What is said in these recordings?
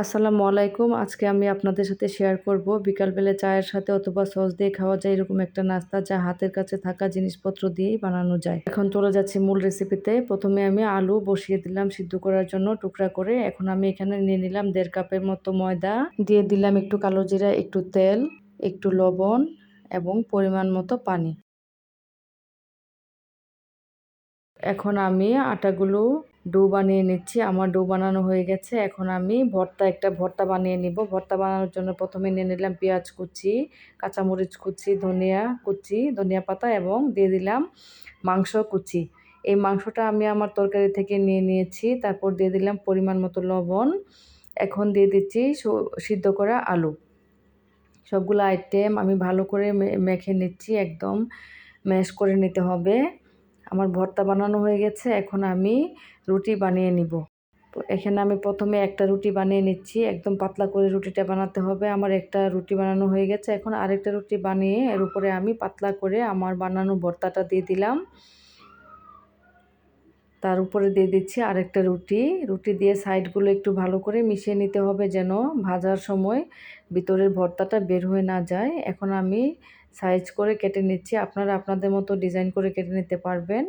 আসসালামু আলাইকুম। আজকে আমি আপনাদের সাথে শেয়ার করব বিকালবেলা চায়ের সাথে অথবা সস দিয়ে খাওয়া যায় এরকম একটা নাস্তা যা হাতের কাছে থাকা জিনিসপত্র দিয়েই বানানো যায়। এখন চলে যাচ্ছি মূল রেসিপিতে। প্রথমে আমি আলু বসিয়ে দিলাম সিদ্ধ করার জন্য টুকরা করে। এখন আমি এখানে নিয়ে নিলাম 1.5 কাপের মতো ময়দা, দিয়ে দিলাম একটু কালো জিরা, একটু তেল, একটু লবণ এবং পরিমাণ মতো পানি। এখন আমি আটাগুলো ডো বানিয়ে নিচ্ছি। আমার ডো বানানো হয়ে গেছে। এখন আমি একটা ভর্তা বানিয়ে নিব। ভর্তা বানানোর জন্য প্রথমে নিয়ে নিলাম পেঁয়াজ কুচি, কাঁচামরিচ কুচি, ধনিয়া কুচি, ধনিয়া পাতা এবং দিয়ে দিলাম মাংস কুচি। এই মাংসটা আমি আমার তরকারি থেকে নিয়ে নিয়েছি। তারপর দিয়ে দিলাম পরিমাণ মতো লবণ। এখন দিয়ে দিচ্ছি সিদ্ধ করা আলু। সবগুলো আইটেম আমি ভালো করে মেখে নিচ্ছি, একদম ম্যাশ করে নিতে হবে। আমার ভর্তা বানানো হয়ে গেছে। এখন আমি রুটি বানিয়ে নিব। এখানে আমি প্রথমে একটা রুটি বানিয়ে নিচ্ছি, একদম পাতলা করে রুটিটা বানাতে হবে। আমার একটা রুটি বানানো হয়ে গেছে। এখন আরেকটা রুটি বানিয়ে এর উপরে আমি পাতলা করে আমার বানানো ভর্তাটা দিয়ে দিলাম। তার উপরে দিয়ে দিচ্ছি আরেকটা রুটি দিয়ে সাইডগুলো একটু ভালো করে মিশিয়ে নিতে হবে যেন ভাজার সময় ভিতরের ভর্তাটা বের হয়ে না যায়। এখন আমি সাইজ করে কেটে নিচ্ছি। আপনারা আপনাদের মতো ডিজাইন করে কেটে নিতে পারবেন।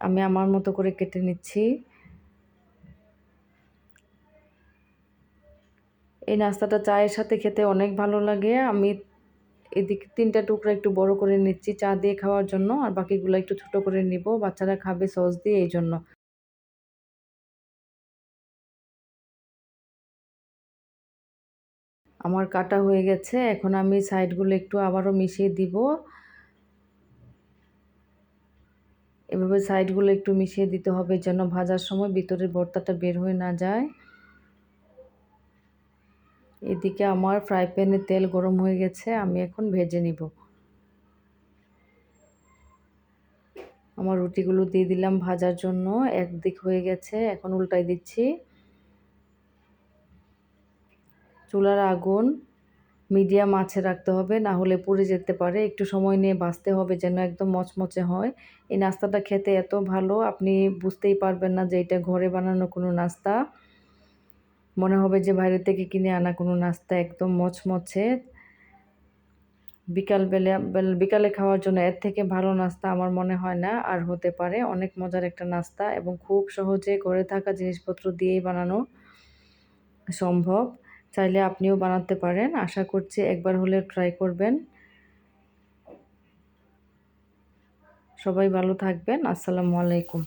আমি আমার মতো করে কেটে নিচ্ছি। এই নাস্তাটা চায়ের সাথে খেতে অনেক ভালো লাগে। আমি এদিকে 3টা টুকরা একটু বড় করে নিচ্ছি চা দিয়ে খাওয়ার জন্য, আর বাকিগুলো একটু ছোট করে নিব, বাচ্চারা খাবে সস দিয়ে এই জন্য। আমার কাটা হয়ে গেছে। এখন আমি সাইডগুলো একটু আবারও মিশিয়ে দিব। এভাবে সাইডগুলো একটু মিশিয়ে দিতে হবে যেন ভাজার সময় ভিতরের ভর্তাটা বের হয়ে না যায়। এদিকে আমার ফ্রাই প্যানে তেল গরম হয়ে গেছে, আমি এখন ভেজে নিব। আমার রুটিগুলো দিয়ে দিলাম ভাজার জন্য। একদিক হয়ে গেছে, এখন উল্টাই দিচ্ছি। চুলার আগুন মিডিয়াম আঁচে রাখতে হবে, না হলে পুড়ে যেতে পারে। একটু সময় নিয়ে ভাজতে হবে যেন একদম মচমচে হয়। এই নাস্তাটা খেতে এত ভালো, আপনি বুঝতেই পারবেন না যে এটা ঘরে বানানো কোনো নাস্তা। মনে হবে যে বাইরে থেকে কিনে আনা কোনো নাস্তা, একদম মচমচে। বিকালে খাওয়ার জন্য এর থেকে ভালো নাস্তা আমার মনে হয় না আর হতে পারে। অনেক মজার একটা নাস্তা এবং খুব সহজে ঘরে থাকা জিনিসপত্র দিয়েই বানানো সম্ভব। চাইলে আপনিও বানাতে পারেন। আশা করছি একবার হলেও ট্রাই করবেন। সবাই ভালো থাকবেন। আসসালামু আলাইকুম।